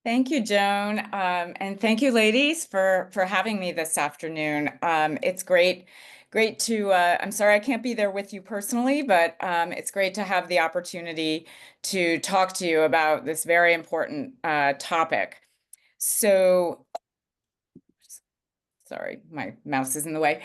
Thank you, Joan. And thank you, ladies, for having me this afternoon. It's great to, I'm sorry I can't be there with you personally, but it's great to have the opportunity to talk to you about this very important topic. So, sorry, my mouse is in the way.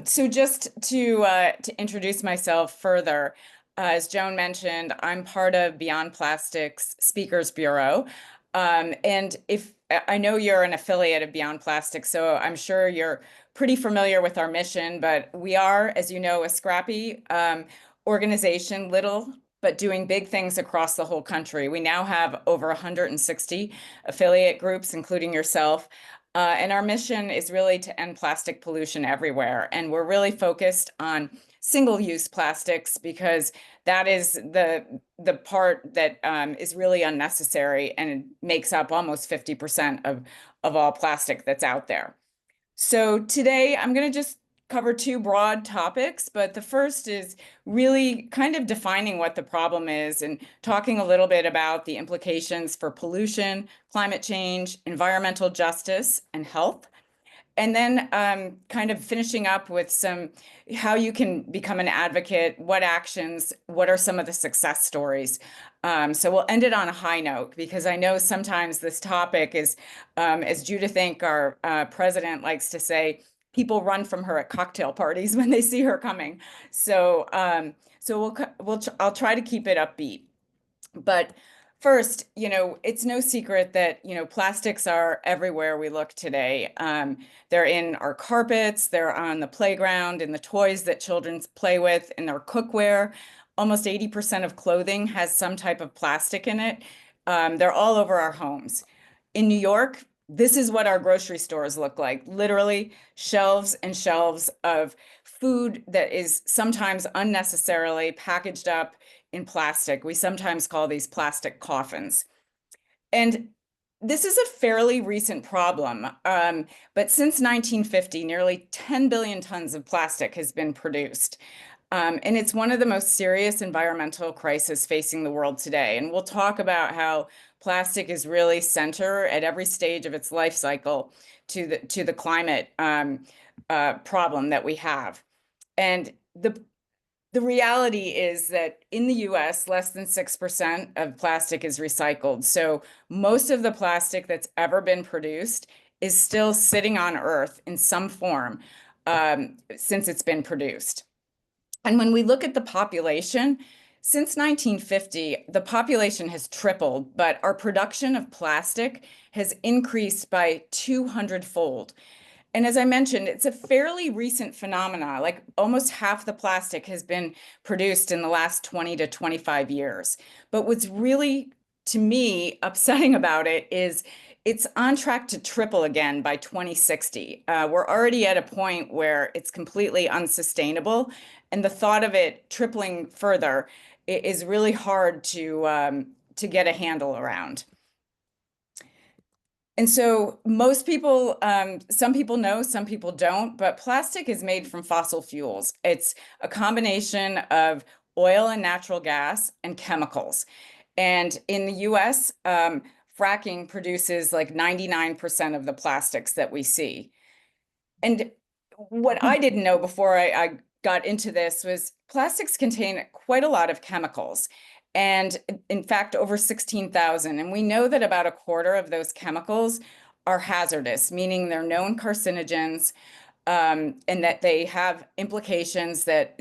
So just to introduce myself further, as Joan mentioned, I'm part of Beyond Plastics Speakers Bureau. And if I know you're an affiliate of Beyond Plastics, so I'm sure you're pretty familiar with our mission, but we are, as you know, a scrappy organization, little, but doing big things across the whole country. We now have over 160 affiliate groups, including yourself. And our mission is really to end plastic pollution everywhere. And we're really focused on single-use plastics because that is the part that is really unnecessary and it makes up almost 50% of all plastic that's out there. So today I'm going to just cover two broad topics, but the first is really kind of defining what the problem is and talking a little bit about the implications for pollution, climate change, environmental justice, and health. And then kind of finishing up with some how you can become an advocate, what actions, what are some of the success stories. So we'll end it on a high note because I know sometimes this topic is, as Judith Inc., our president likes to say, people run from her at cocktail parties when they see her coming. So I'll try to keep it upbeat. But first, it's no secret that, plastics are everywhere we look today. They're in our carpets, they're on the playground, in the toys that children play with, in their cookware. Almost 80% of clothing has some type of plastic in it. They're all over our homes. In New York, this is what our grocery stores look like. Literally shelves and shelves of food that is sometimes unnecessarily packaged up in plastic. We sometimes call these plastic coffins. And this is a fairly recent problem, but since 1950, nearly 10 billion tons of plastic has been produced. And it's one of the most serious environmental crises facing the world today. And we'll talk about how plastic is really center at every stage of its life cycle to the climate problem that we have. And the reality is that in the US, less than 6% of plastic is recycled. So most of the plastic that's ever been produced is still sitting on Earth in some form since it's been produced. And when we look at the population, since 1950, the population has tripled, but our production of plastic has increased by 200-fold. And as I mentioned, it's a fairly recent phenomena, like almost half the plastic has been produced in the last 20 to 25 years. But what's really, to me, upsetting about it is it's on track to triple again by 2060. We're already at a point where it's completely unsustainable. And the thought of it tripling further is really hard to get a handle around. And so most people, some people know, some people don't, but plastic is made from fossil fuels. It's a combination of oil and natural gas and chemicals. And in the US, fracking produces like 99% of the plastics that we see. And what I didn't know before I got into this was plastics contain quite a lot of chemicals. And in fact, over 16,000. And we know that about a quarter of those chemicals are hazardous, meaning they're known carcinogens, and that they have implications that,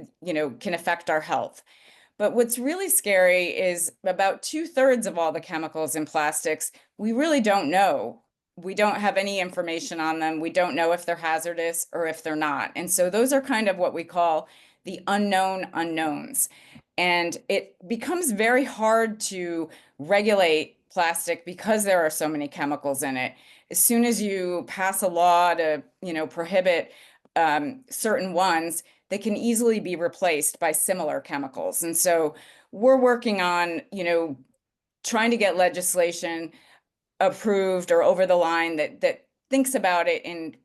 can affect our health. But what's really scary is about 2/3 of all the chemicals in plastics, we really don't know. We don't have any information on them. We don't know if they're hazardous or if they're not. And so those are kind of what we call the unknown unknowns. And it becomes very hard to regulate plastic because there are so many chemicals in it. As soon as you pass a law to, prohibit certain ones, they can easily be replaced by similar chemicals. And so we're working on, trying to get legislation approved or over the line that thinks about it in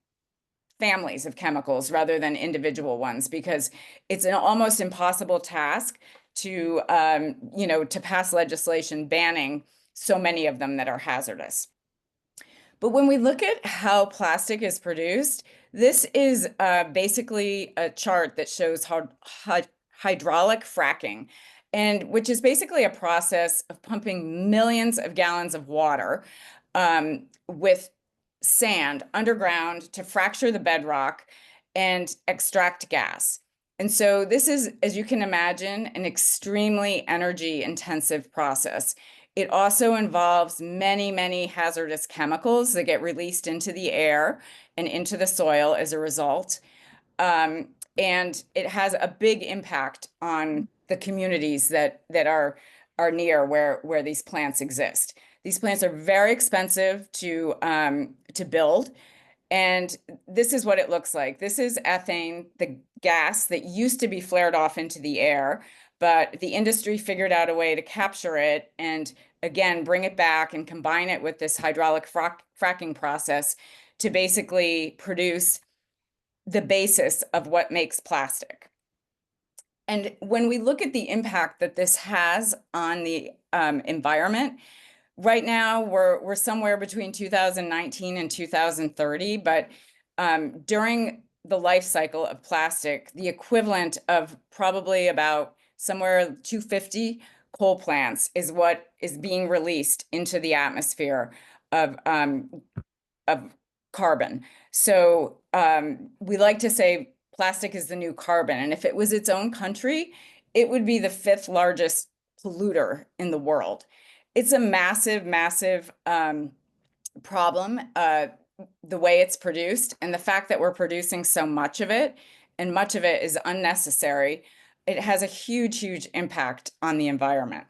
families of chemicals rather than individual ones, because it's an almost impossible task to, to pass legislation banning so many of them that are hazardous. But when we look at how plastic is produced, this is basically a chart that shows how hydraulic fracking, and which is basically a process of pumping millions of gallons of water with sand underground to fracture the bedrock and extract gas. And so this is, as you can imagine, an extremely energy intensive process. It also involves many, many hazardous chemicals that get released into the air and into the soil as a result. And it has a big impact on the communities that are near where these plants exist. These plants are very expensive to build. And this is what it looks like. This is ethane, the gas that used to be flared off into the air, but the industry figured out a way to capture it and again bring it back and combine it with this hydraulic fracking process to basically produce the basis of what makes plastic. And when we look at the impact that this has on the environment, right now we're somewhere between 2019 and 2030, but during the life cycle of plastic, the equivalent of probably about somewhere 250 coal plants is what is being released into the atmosphere of carbon. So we like to say plastic is the new carbon. And if it was its own country, it would be the fifth largest polluter in the world. It's a massive, massive problem, the way it's produced and the fact that we're producing so much of it, and much of it is unnecessary. It has a huge, huge impact on the environment.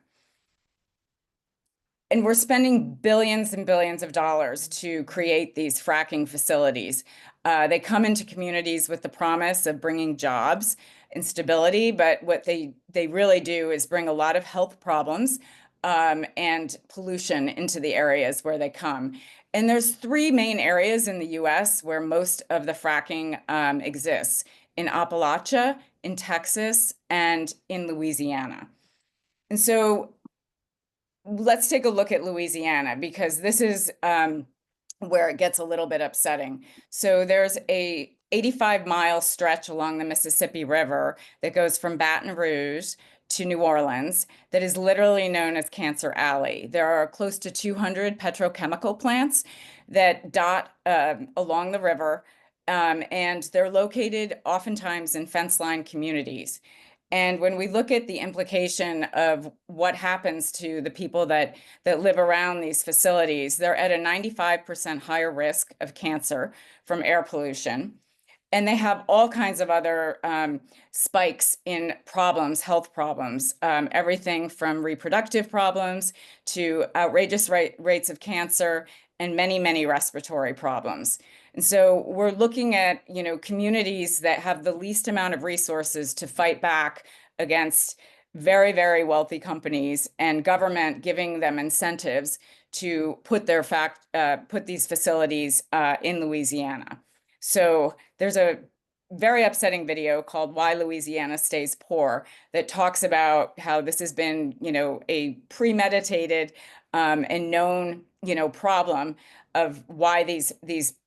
And we're spending billions and billions of dollars to create these fracking facilities. They come into communities with the promise of bringing jobs and stability, but what they really do is bring a lot of health problems and pollution into the areas where they come. And there's three main areas in the US where most of the fracking exists: in Appalachia, in Texas, and in Louisiana. And so let's take a look at Louisiana, because this is where it gets a little bit upsetting. So there's a 85-mile stretch along the Mississippi River that goes from Baton Rouge to New Orleans that is literally known as Cancer Alley. There are close to 200 petrochemical plants that dot along the river, and they're located oftentimes in fence-line communities. And when we look at the implication of what happens to the people that live around these facilities, they're at a 95% higher risk of cancer from air pollution. And they have all kinds of other spikes in problems, health problems, everything from reproductive problems to outrageous rates of cancer and many, many respiratory problems. And so we're looking at, communities that have the least amount of resources to fight back against very, very wealthy companies, and government giving them incentives to put these facilities in Louisiana. So there's a very upsetting video called "Why Louisiana Stays Poor" that talks about how this has been, a premeditated and known, problem of why these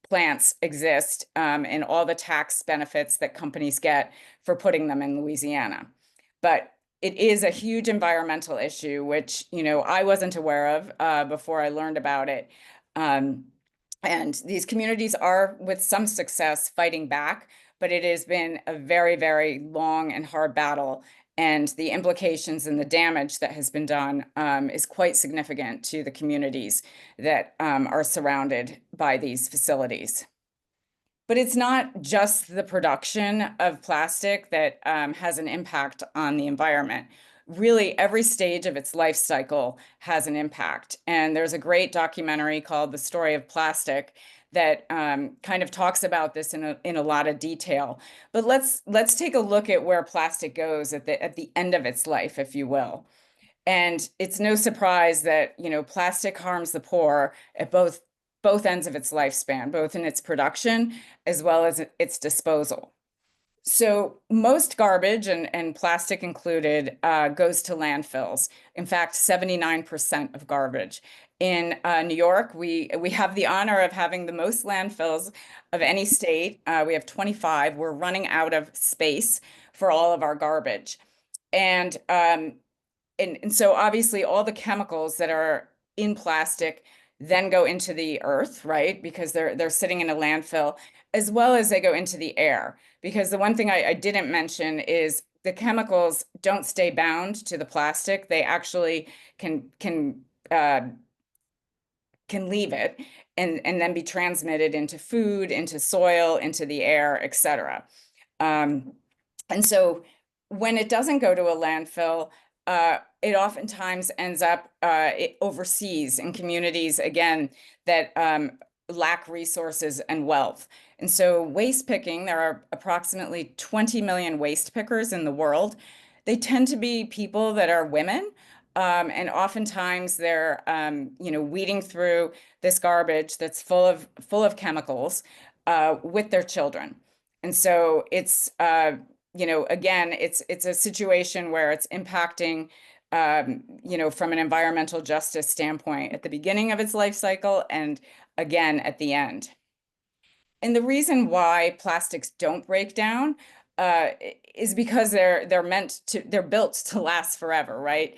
plants exist, and all the tax benefits that companies get for putting them in Louisiana. But it is a huge environmental issue, which, I wasn't aware of before I learned about it. And these communities are, with some success, fighting back, but it has been a very, very long and hard battle. And the implications and the damage that has been done is quite significant to the communities that are surrounded by these facilities. But it's not just the production of plastic that has an impact on the environment. Really, every stage of its life cycle has an impact. And there's a great documentary called "The Story of Plastic" that kind of talks about this in a lot of detail. But let's take a look at where plastic goes at the end of its life, if you will. And it's no surprise that, plastic harms the poor at both ends of its lifespan, both in its production as well as its disposal. So most garbage and plastic included goes to landfills. In fact, 79% of garbage. In New York, we have the honor of having the most landfills of any state. We have 25. We're running out of space for all of our garbage. And so obviously all the chemicals that are in plastic then go into the earth, right? Because they're sitting in a landfill, as well as they go into the air. Because the one thing I didn't mention is the chemicals don't stay bound to the plastic. They actually uh, can leave it and then be transmitted into food, into soil, into the air, et cetera. And so when it doesn't go to a landfill, it oftentimes ends up overseas in communities, again, that lack resources and wealth. And so waste picking, there are approximately 20 million waste pickers in the world. They tend to be people that are women. And oftentimes they're, weeding through this garbage that's full of chemicals with their children. And so it's, again, it's a situation where it's impacting, from an environmental justice standpoint at the beginning of its life cycle and again at the end. And the reason why plastics don't break down is because they're built to last forever, right?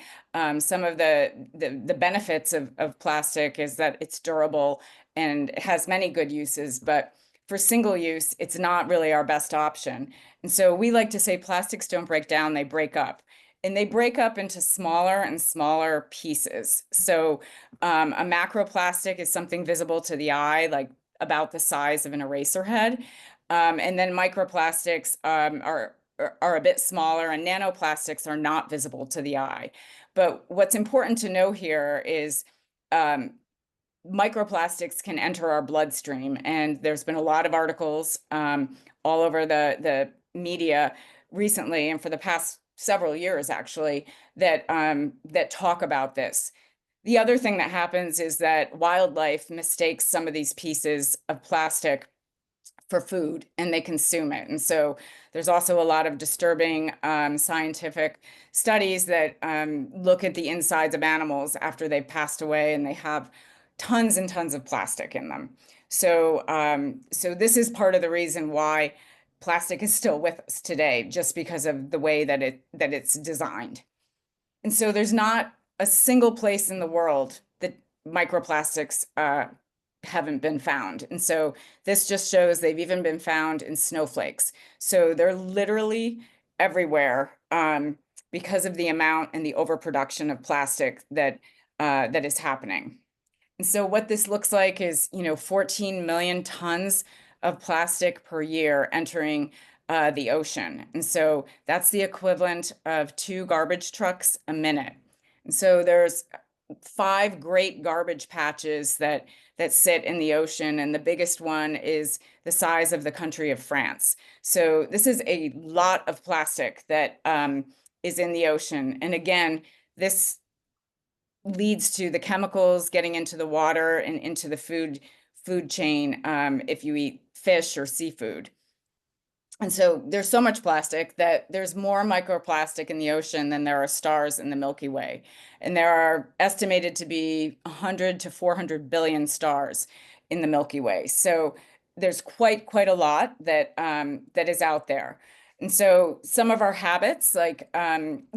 Some of the benefits of plastic is that it's durable and it has many good uses, but for single use, it's not really our best option. And so we like to say plastics don't break down, they break up. And they break up into smaller and smaller pieces. So a macroplastic is something visible to the eye, like about the size of an eraser head. And then microplastics are a bit smaller, and nanoplastics are not visible to the eye. But what's important to know here is microplastics can enter our bloodstream, and there's been a lot of articles all over the media recently, and for the past several years actually, that talk about this. The other thing that happens is that wildlife mistakes some of these pieces of plastic for food and they consume it. And so there's also a lot of disturbing scientific studies that look at the insides of animals after they've passed away and they have tons and tons of plastic in them. So, so this is part of the reason why plastic is still with us today, just because of the way that it's designed. And so there's not a single place in the world that microplastics haven't been found. And so this just shows they've even been found in snowflakes. So they're literally everywhere because of the amount and the overproduction of plastic that is happening. And so what this looks like is, 14 million tons of plastic per year entering the ocean. And so that's the equivalent of 2 garbage trucks a minute. And so there's 5 great garbage patches that sit in the ocean, and the biggest one is the size of the country of France. So this is a lot of plastic that is in the ocean. And again, this leads to the chemicals getting into the water and into the food chain if you eat fish or seafood. And so there's so much plastic that there's more microplastic in the ocean than there are stars in the Milky Way. And there are estimated to be 100 to 400 billion stars in the Milky Way. So there's quite a lot that that is out there. And so some of our habits, like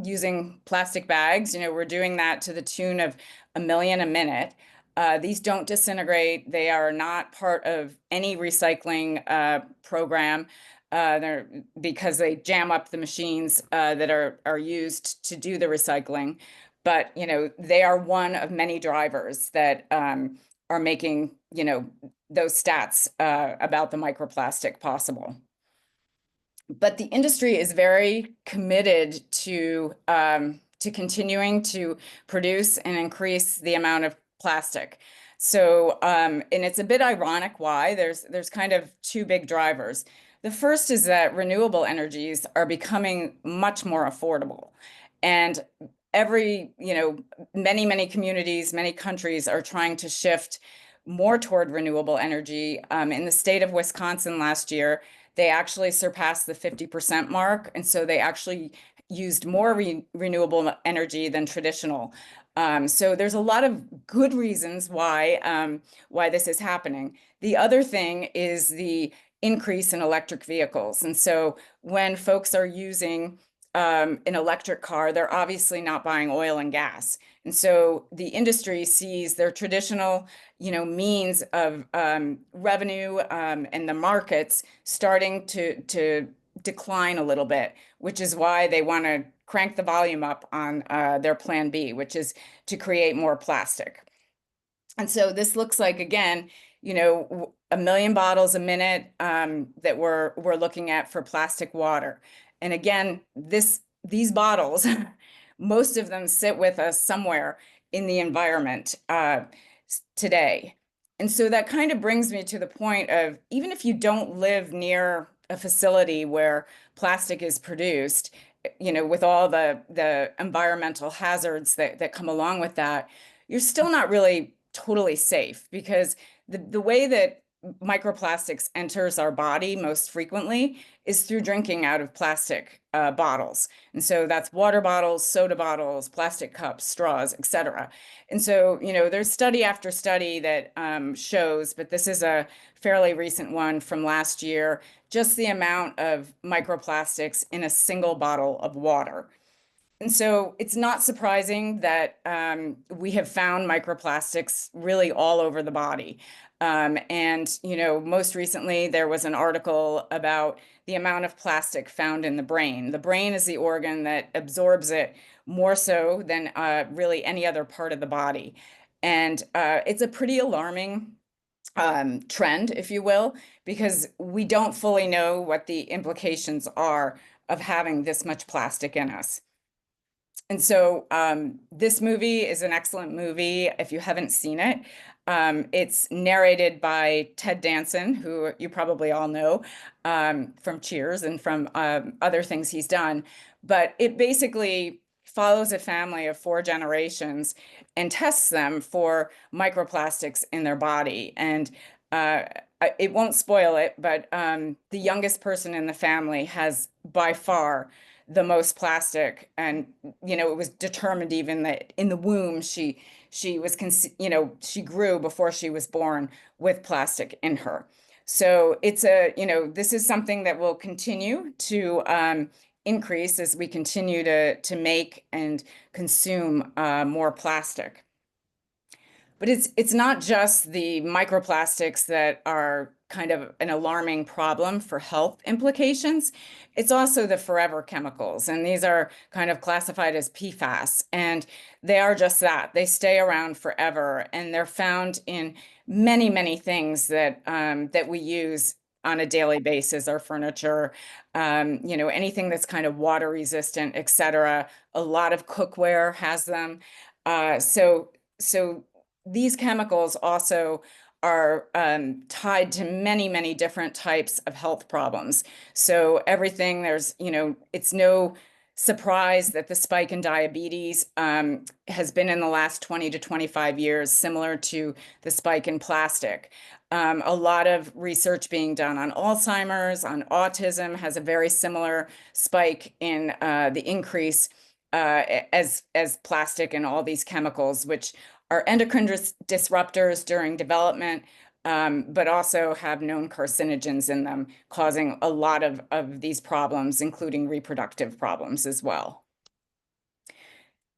using plastic bags, we're doing that to the tune of 1 million a minute. These don't disintegrate. They are not part of any recycling program. Because they jam up the machines that are used to do the recycling. But, they are one of many drivers that are making, those stats about the microplastic possible. But the industry is very committed to continuing to produce and increase the amount of plastic. So, and it's a bit ironic why. There's kind of 2 big drivers. The first is that renewable energies are becoming much more affordable. And many communities, many countries are trying to shift more toward renewable energy. In the state of Wisconsin last year, they actually surpassed the 50% mark. And so they actually used more renewable energy than traditional. So there's a lot of good reasons why this is happening. The other thing is the increase in electric vehicles. And so when folks are using an electric car, they're obviously not buying oil and gas. And so the industry sees their traditional, means of revenue and the markets starting to decline a little bit, which is why they want to crank the volume up on their plan B, which is to create more plastic. And so this looks like, again, 1 million bottles a minute that we're looking at for plastic water. And again, these bottles, most of them sit with us somewhere in the environment today. And so that kind of brings me to the point of, even if you don't live near a facility where plastic is produced, with all the environmental hazards that come along with that, you're still not really totally safe, because the way that microplastics enters our body most frequently is through drinking out of plastic bottles. And so that's water bottles, soda bottles, plastic cups, straws, etc. And so, there's study after study that shows, but this is a fairly recent one from last year, just the amount of microplastics in a single bottle of water. And so it's not surprising that we have found microplastics really all over the body. And, most recently there was an article about the amount of plastic found in the brain. The brain is the organ that absorbs it more so than really any other part of the body. And it's a pretty alarming trend, if you will, because we don't fully know what the implications are of having this much plastic in us. And so this movie is an excellent movie if you haven't seen it. It's narrated by Ted Danson, who you probably all know from Cheers and from other things he's done. But it basically follows a family of 4 generations and tests them for microplastics in their body. And it won't spoil it, but the youngest person in the family has by far the most plastic. And it was determined even that in the womb she was she grew before she was born with plastic in her. So it's this is something that will continue to increase as we continue to make and consume more plastic. But it's not just the microplastics that are kind of an alarming problem for health implications. It's also the forever chemicals, and these are kind of classified as PFAS, and they are just that. They stay around forever, and they're found in many, many things that that we use on a daily basis, our furniture, anything that's kind of water resistant, etc. A lot of cookware has them. So these chemicals also are tied to many, many different types of health problems. So everything, it's no surprise that the spike in diabetes has been in the last 20 to 25 years, similar to the spike in plastic. A lot of research being done on Alzheimer's, on autism, has a very similar spike in the increase as plastic and all these chemicals, which are endocrine disruptors during development, but also have known carcinogens in them, causing a lot of these problems, including reproductive problems as well.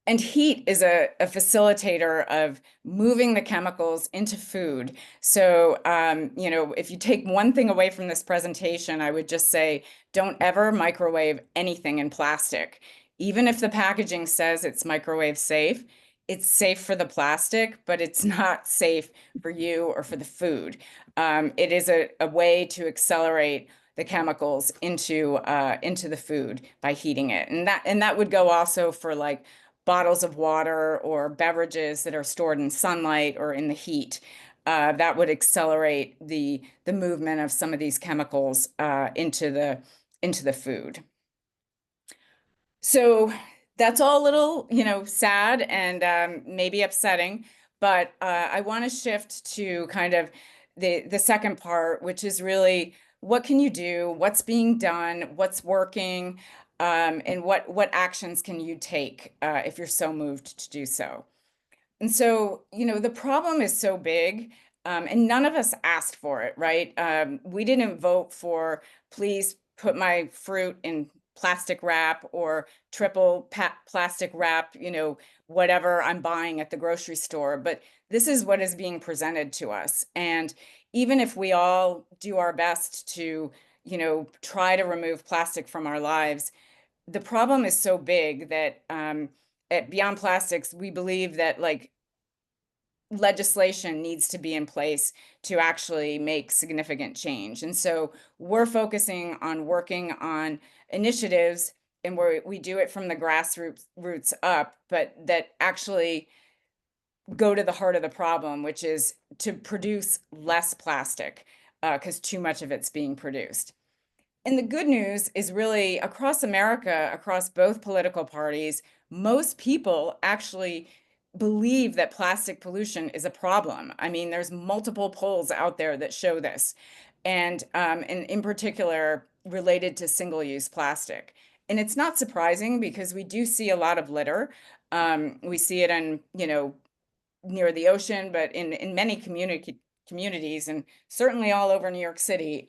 And heat is a facilitator of moving the chemicals into food. So, if you take one thing away from this presentation, I would just say, don't ever microwave anything in plastic. Even if the packaging says it's microwave safe, it's safe for the plastic, but it's not safe for you or for the food. It is a way to accelerate the chemicals into the food by heating it. And that would go also for like bottles of water or beverages that are stored in sunlight or in the heat. That would accelerate the movement of some of these chemicals into the food. So that's all a little, sad and maybe upsetting, but I want to shift to kind of the second part, which is really what can you do, what's being done, what's working, and what actions can you take if you're so moved to do so. And so, the problem is so big, and none of us asked for it, right? We didn't vote for, please put my fruit in plastic wrap or triple plastic wrap, whatever I'm buying at the grocery store. But this is what is being presented to us. And even if we all do our best to, try to remove plastic from our lives, the problem is so big that at Beyond Plastics, we believe that like legislation needs to be in place to actually make significant change. And so we're focusing on working on initiatives, and we do it from the grassroots roots up, but that actually go to the heart of the problem, which is to produce less plastic because too much of it's being produced. And the good news is really across America, across both political parties, most people actually believe that plastic pollution is a problem. I mean, there's multiple polls out there that show this, and in particular related to single-use plastic. And it's not surprising because we do see a lot of litter. We see it in, near the ocean, but in many communities, and certainly all over New York City,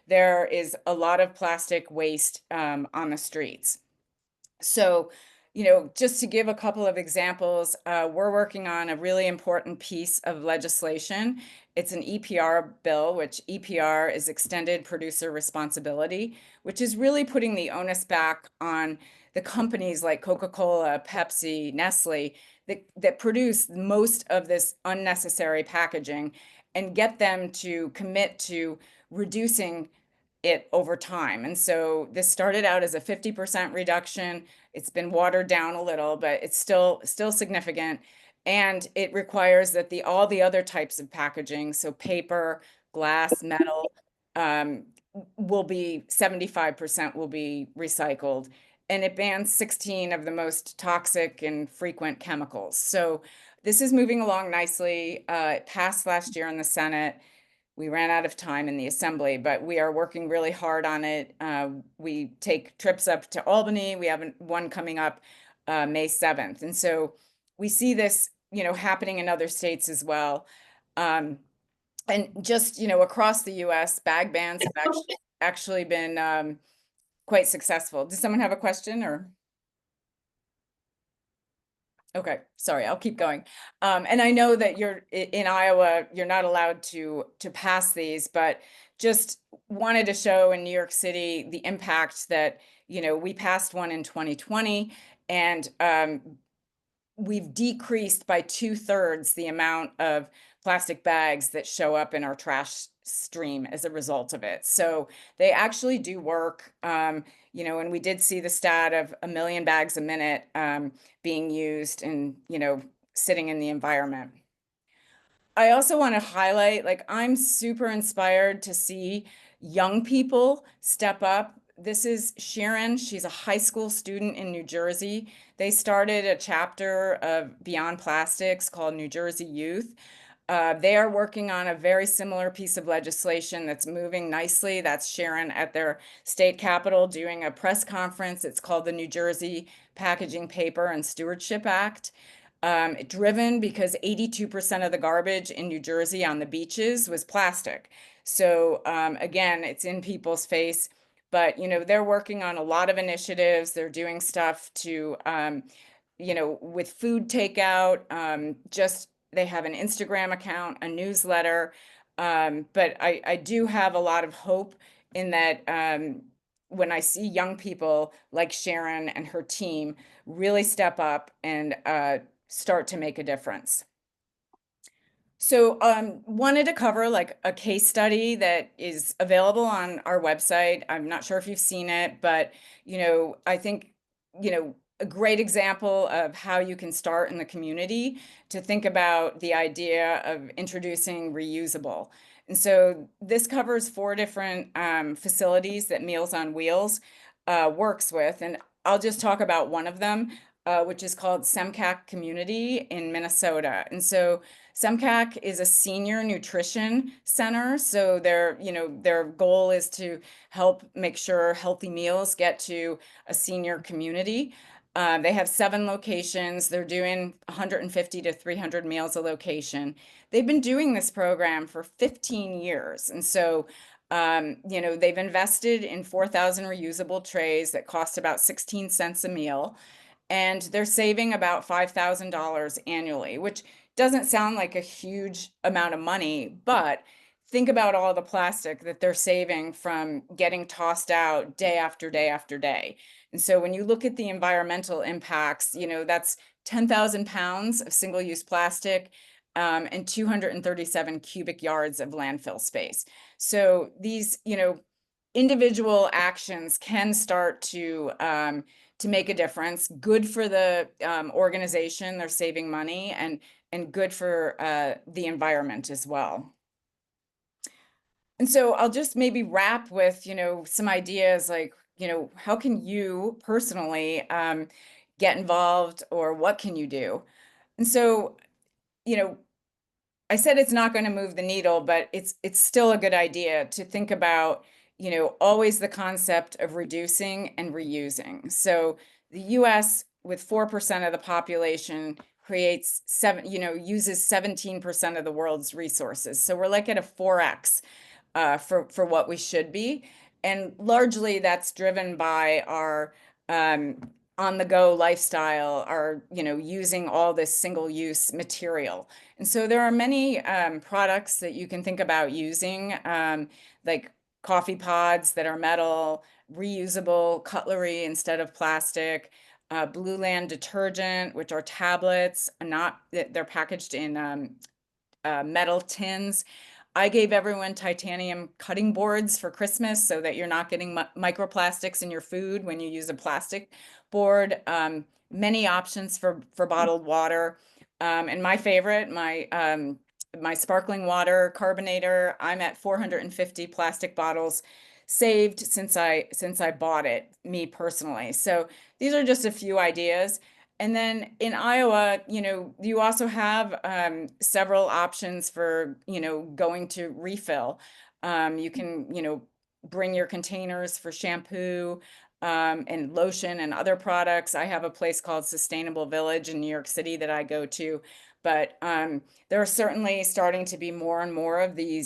there is a lot of plastic waste on the streets. So, just to give a couple of examples, we're working on a really important piece of legislation. It's an EPR bill, which EPR is Extended Producer Responsibility, which is really putting the onus back on the companies like Coca-Cola, Pepsi, Nestle, that produce most of this unnecessary packaging and get them to commit to reducing it over time. And so this started out as a 50% reduction. It's been watered down a little, but it's still significant. And it requires that all the other types of packaging, so paper, glass, metal, um, will be 75% will be recycled. And it bans 16 of the most toxic and frequent chemicals. So this is moving along nicely. It passed last year in the Senate. We ran out of time in the assembly, but we are working really hard on it. We take trips up to Albany. We have one coming up May 7th. And so we see this, happening in other states as well. And just, across the US, bag bans have actually been quite successful. Does someone have a question or? Okay, sorry, I'll keep going. And I know that you're in Iowa, you're not allowed to pass these, but just wanted to show in New York City the impact that, we passed one in 2020, and we've decreased by 2/3 the amount of plastic bags that show up in our trash stream as a result of it. So they actually do work. And we did see the stat of 1 million bags a minute being used and, sitting in the environment. I also want to highlight, like, I'm super inspired to see young people step up. This is Sharon. She's a high school student in New Jersey. They started a chapter of Beyond Plastics called New Jersey Youth. They are working on a very similar piece of legislation that's moving nicely. That's Sharon at their state capitol doing a press conference. It's called the New Jersey Packaging, Paper, and Stewardship Act. Driven because 82% of the garbage in New Jersey on the beaches was plastic. So again, it's in people's face, but they're working on a lot of initiatives. They're doing stuff to, with food takeout, just they have an Instagram account, a newsletter. But I do have a lot of hope in that when I see young people like Sharon and her team really step up and start to make a difference. So wanted to cover like a case study that is available on our website. I'm not sure if you've seen it, but I think a great example of how you can start in the community to think about the idea of introducing reusable. And so this covers 4 different facilities that Meals on Wheels works with, and I'll just talk about one of them. which is called SEMCAC Community in Minnesota. And so SEMCAC is a senior nutrition center. So their goal is to help make sure healthy meals get to a senior community. They have 7 locations. They're doing 150 to 300 meals a location. They've been doing this program for 15 years. And so they've invested in 4,000 reusable trays that cost about 16 cents a meal, and they're saving about $5,000 annually, which doesn't sound like a huge amount of money, but think about all the plastic that they're saving from getting tossed out day after day after day. And so when you look at the environmental impacts, that's 10,000 pounds of single-use plastic, and 237 cubic yards of landfill space. So these, individual actions can start to make a difference. Good for the organization, they're saving money, and good for the environment as well. And so I'll just maybe wrap with, some ideas like, how can you personally get involved, or what can you do? And so, I said it's not going to move the needle, but it's still a good idea to think about, always the concept of reducing and reusing. So the US, with 4% of the population, uses 17% of the world's resources. So we're like at a 4x for what we should be. And largely that's driven by our on-the-go lifestyle, our, using all this single-use material. And so there are many products that you can think about using, like coffee pods that are metal, reusable cutlery instead of plastic, Blue Land detergent, which are tablets, they're packaged in metal tins. I gave everyone titanium cutting boards for Christmas so that you're not getting microplastics in your food when you use a plastic board. Many options for bottled water. And my favorite, my sparkling water carbonator, I'm at 450 plastic bottles saved since I bought it, me personally. So these are just a few ideas. And then in Iowa, you also have several options for, going to refill. You can, bring your containers for shampoo and lotion and other products. I have a place called Sustainable Village in New York City that I go to. But there are certainly starting to be more and more of the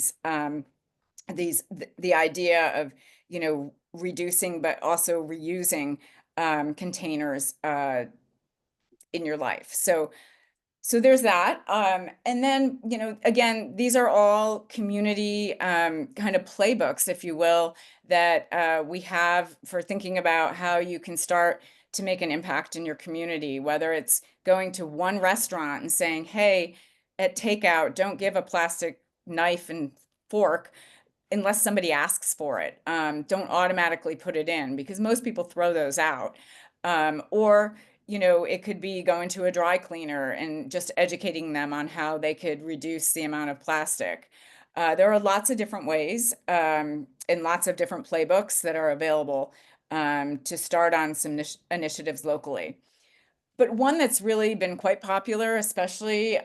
idea of, reducing but also reusing containers in your life. So there's that. And then, again, these are all community kind of playbooks, if you will, that we have for thinking about how you can start to make an impact in your community, whether it's going to one restaurant and saying, hey, at takeout, don't give a plastic knife and fork unless somebody asks for it. Don't automatically put it in, because most people throw those out. Or it could be going to a dry cleaner and just educating them on how they could reduce the amount of plastic. There are lots of different ways and lots of different playbooks that are available to start on some initiatives locally. But one that's really been quite popular, especially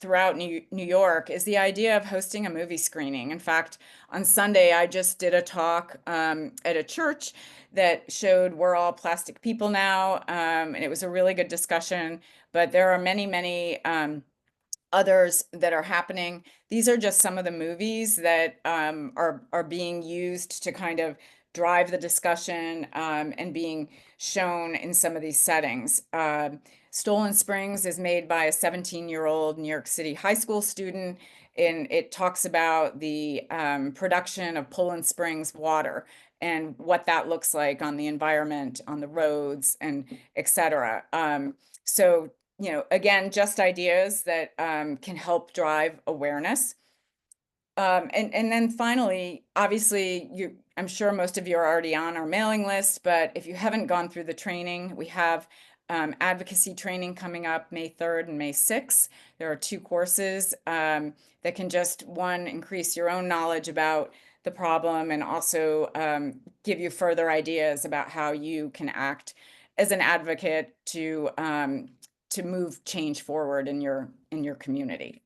throughout New York, is the idea of hosting a movie screening. In fact, on Sunday, I just did a talk at a church that showed We're All Plastic People Now, and it was a really good discussion. But there are many, many others that are happening. These are just some of the movies that are being used to kind of drive the discussion and being shown in some of these settings. Stolen Springs is made by a 17-year-old New York City high school student, and it talks about the production of Poland Springs water and what that looks like on the environment, on the roads, and et cetera. So again, just ideas that can help drive awareness. And then finally, obviously, I'm sure most of you are already on our mailing list, but if you haven't gone through the training, we have advocacy training coming up May 3rd and May 6th. There are 2 courses that can just, one, increase your own knowledge about the problem, and also give you further ideas about how you can act as an advocate to move change forward in your community.